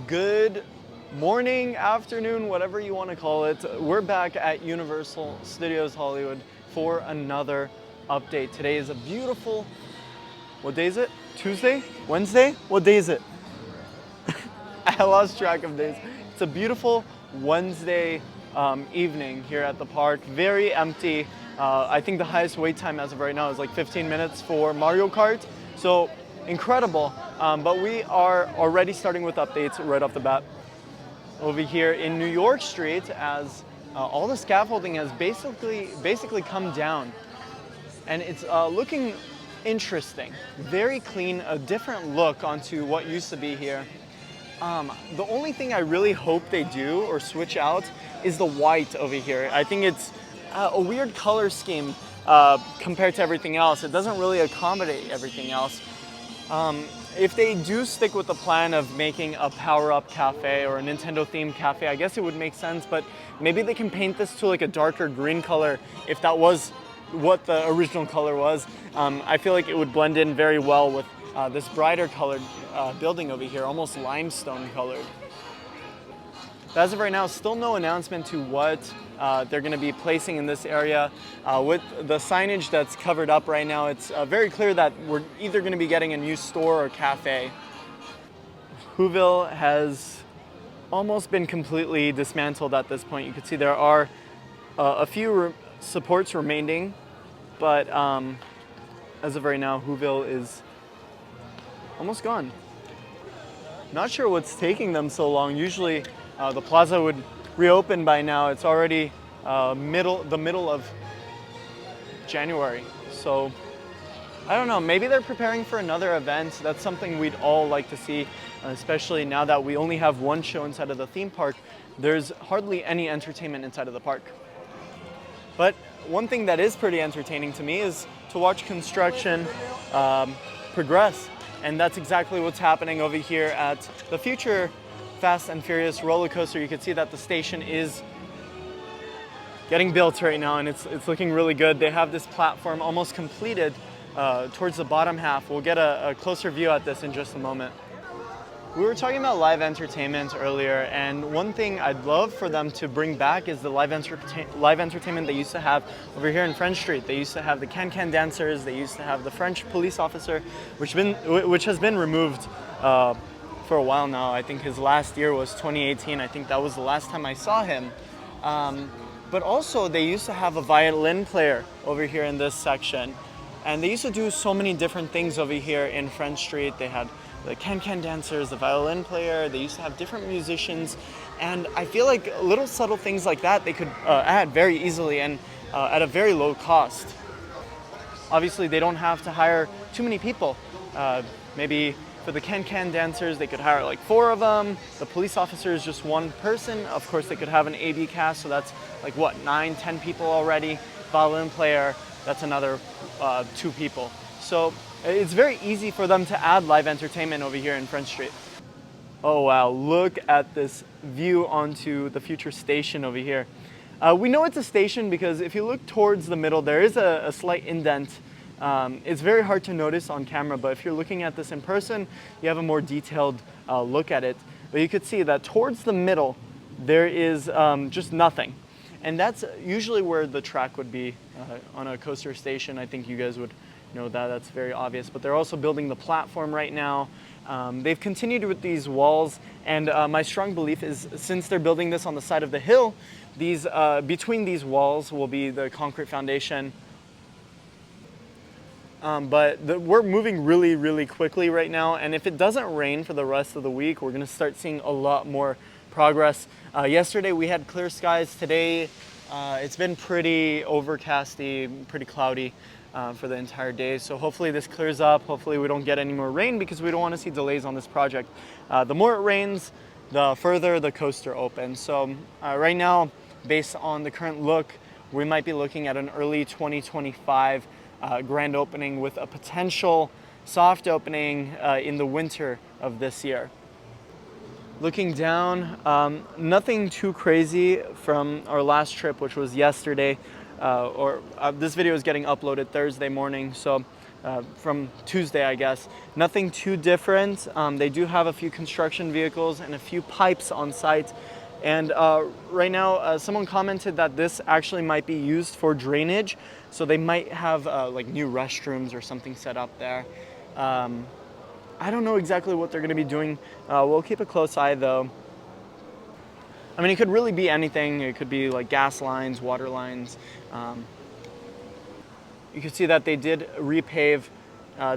Good morning, afternoon, whatever you want to call it. We're back at Universal Studios Hollywood for another update. Today is a beautiful, what day is it? Tuesday? Wednesday? What day is it? I lost track of days. It's a beautiful Wednesday evening here at the park. Very empty. I think the highest wait time as of right now is like 15 minutes for Mario Kart. So incredible. But we are already starting with updates right off the bat. Over here in New York Street, as all the scaffolding has basically come down, and it's looking interesting. Very clean, a different look onto what used to be here. The only thing I really hope they do or switch out is the white over here. I think it's a weird color scheme compared to everything else. It doesn't really accommodate everything else. If they do stick with the plan of making a power-up cafe or a Nintendo-themed cafe, I guess it would make sense, but maybe they can paint this to like a darker green color if that was what the original color was. I feel like it would blend in very well with this brighter colored building over here, almost limestone colored. But as of right now, still no announcement to what they're going to be placing in this area. With the signage that's covered up right now, it's very clear that we're either going to be getting a new store or cafe. Whoville has almost been completely dismantled at this point. You can see there are a few supports remaining, but as of right now, Whoville is almost gone. Not sure what's taking them so long. Usually the plaza would reopen by now. It's already the middle of January. So I don't know, maybe they're preparing for another event. That's something we'd all like to see, especially now that we only have one show inside of the theme park. There's hardly any entertainment inside of the park. But one thing that is pretty entertaining to me is to watch construction progress. And that's exactly what's happening over here at the future Fast and Furious roller coaster. You can see that the station is getting built right now, and it's looking really good. They have this platform almost completed towards the bottom half. We'll get a closer view at this in just a moment. We were talking about live entertainment earlier, and one thing I'd love for them to bring back is the live entertainment they used to have over here in French Street. They used to have the can-can dancers, they used to have the French police officer, which has been removed for a while now. I think his last year was 2018. I think that was the last time I saw him. But also they used to have a violin player over here in this section. And they used to do so many different things over here in French Street. They had the can-can dancers, the violin player, they used to have different musicians. And I feel like little subtle things like that they could add very easily and at a very low cost. Obviously they don't have to hire too many people. Maybe for the can-can dancers, they could hire like 4 of them. The police officer is just 1 person. Of course, they could have an AB cast, so that's like what, 9, 10 people already. Violin player, that's another 2 people. So it's very easy for them to add live entertainment over here in French Street. Oh wow, look at this view onto the future station over here. We know it's a station because if you look towards the middle, there is a slight indent. It's very hard to notice on camera, but if you're looking at this in person, you have a more detailed look at it. But you could see that towards the middle, there is just nothing. And that's usually where the track would be on a coaster station. I think you guys would know that, that's very obvious. But they're also building the platform right now. They've continued with these walls, and my strong belief is since they're building this on the side of the hill, between these walls will be the concrete foundation. But we're moving really, really quickly right now, and if it doesn't rain for the rest of the week, we're going to start seeing a lot more progress. Yesterday we had clear skies. Today it's been pretty overcasty, pretty cloudy for the entire day. So hopefully this clears up. Hopefully we don't get any more rain because we don't want to see delays on this project. The more it rains, the further the coaster opens. So right now, based on the current look, we might be looking at an early 2025 grand opening with a potential soft opening in the winter of this year. Looking down, nothing too crazy from our last trip, which was yesterday. This video is getting uploaded Thursday morning, so from Tuesday, I guess. Nothing too different. They do have a few construction vehicles and a few pipes on site. And right now, someone commented that this actually might be used for drainage. So they might have like new restrooms or something set up there. I don't know exactly what they're going to be doing. We'll keep a close eye though. I mean, it could really be anything. It could be like gas lines, water lines. You can see that they did repave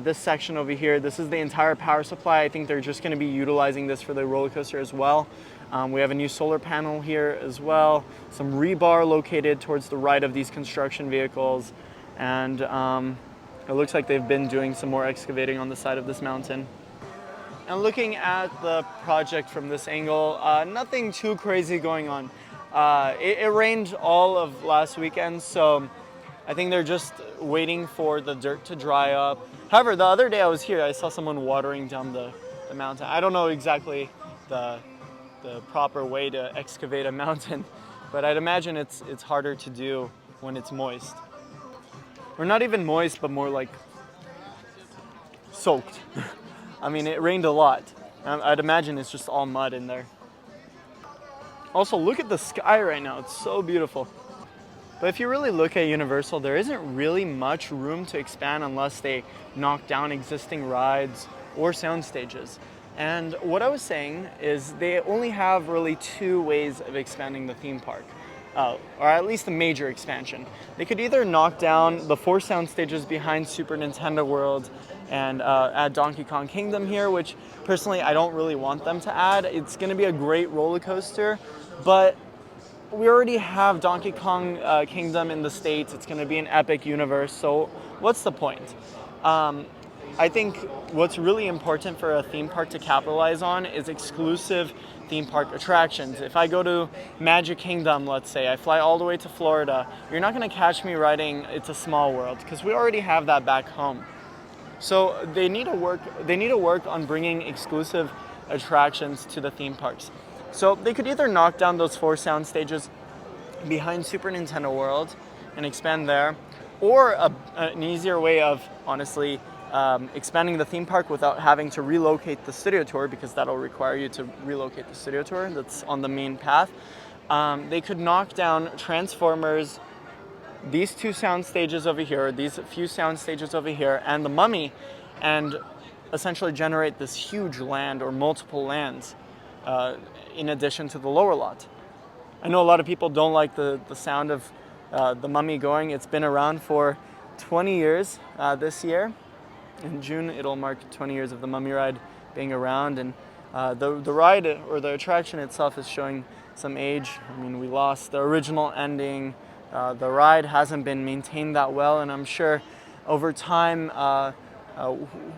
this section over here. This is the entire power supply. I think they're just going to be utilizing this for the roller coaster as well. We have a new solar panel here as well. Some rebar located towards the right of these construction vehicles. And it looks like they've been doing some more excavating on the side of this mountain. And looking at the project from this angle, nothing too crazy going on. It rained all of last weekend, so I think they're just waiting for the dirt to dry up. However, the other day I was here, I saw someone watering down the mountain. I don't know exactly the proper way to excavate a mountain, but I'd imagine it's harder to do when it's moist. Or not even moist, but more like soaked. I mean, it rained a lot. I'd imagine it's just all mud in there. Also, look at the sky right now. It's so beautiful. But if you really look at Universal, there isn't really much room to expand unless they knock down existing rides or sound stages. And what I was saying is they only have really two ways of expanding the theme park. Or at least a major expansion. They could either knock down the 4 sound stages behind Super Nintendo World and add Donkey Kong Kingdom here, which personally I don't really want them to add. It's going to be a great roller coaster, but we already have Donkey Kong Kingdom in the States. It's going to be an epic universe, so what's the point? I think what's really important for a theme park to capitalize on is exclusive theme park attractions. If I go to Magic Kingdom, let's say, I fly all the way to Florida, you're not going to catch me riding It's a Small World because we already have that back home. So they need to work on bringing exclusive attractions to the theme parks. So they could either knock down those 4 sound stages behind Super Nintendo World and expand there, or an easier way of honestly expanding the theme park without having to relocate the studio tour, because that'll require you to relocate the studio tour that's on the main path. They could knock down Transformers, these 2 sound stages over here, these few sound stages over here, and the Mummy, and essentially generate this huge land or multiple lands in addition to the lower lot. I know a lot of people don't like the sound of the Mummy going. It's been around for 20 years this year. In June, it'll mark 20 years of the Mummy ride being around, and the ride or the attraction itself is showing some age. I mean, we lost the original ending. The ride hasn't been maintained that well, and I'm sure over time,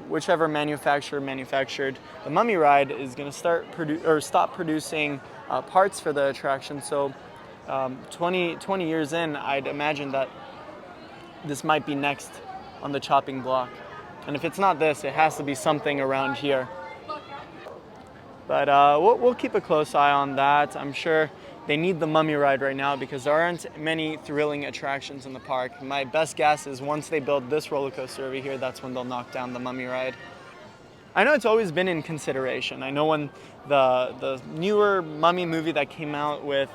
whichever manufacturer manufactured the Mummy ride is going to stop producing parts for the attraction. So 20 years in, I'd imagine that this might be next on the chopping block. And if it's not this, it has to be something around here. But we'll keep a close eye on that. I'm sure they need the Mummy ride right now because there aren't many thrilling attractions in the park. My best guess is once they build this roller coaster over here, that's when they'll knock down the Mummy ride. I know it's always been in consideration. I know when the newer Mummy movie that came out with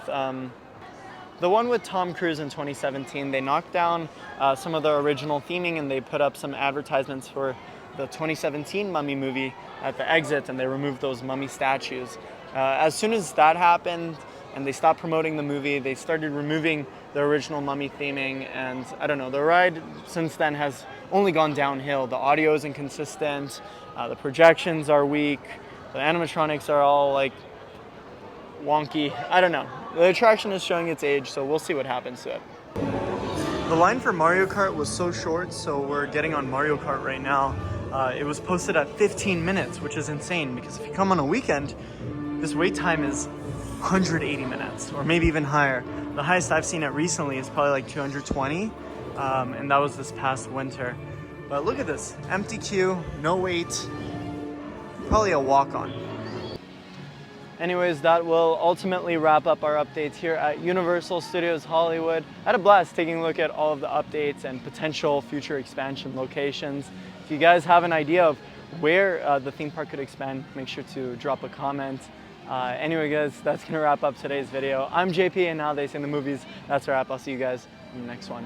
the one with Tom Cruise in 2017, they knocked down some of the original theming and they put up some advertisements for the 2017 Mummy movie at the exit, and they removed those Mummy statues. As soon as that happened and they stopped promoting the movie, they started removing the original Mummy theming, and I don't know, the ride since then has only gone downhill. The audio is inconsistent, the projections are weak, the animatronics are all like wonky. I don't know. The attraction is showing its age, so we'll see what happens to it. The line for Mario Kart was so short, so we're getting on Mario Kart right now. It was posted at 15 minutes, which is insane because if you come on a weekend, this wait time is 180 minutes or maybe even higher. The highest I've seen it recently is probably like 220, and that was this past winter. But look at this, empty queue, no wait, probably a walk-on. Anyways, that will ultimately wrap up our updates here at Universal Studios Hollywood. I had a blast taking a look at all of the updates and potential future expansion locations. If you guys have an idea of where the theme park could expand, make sure to drop a comment. Anyway guys, that's gonna wrap up today's video. I'm JP, and now they say in the movies, that's a wrap. I'll see you guys in the next one.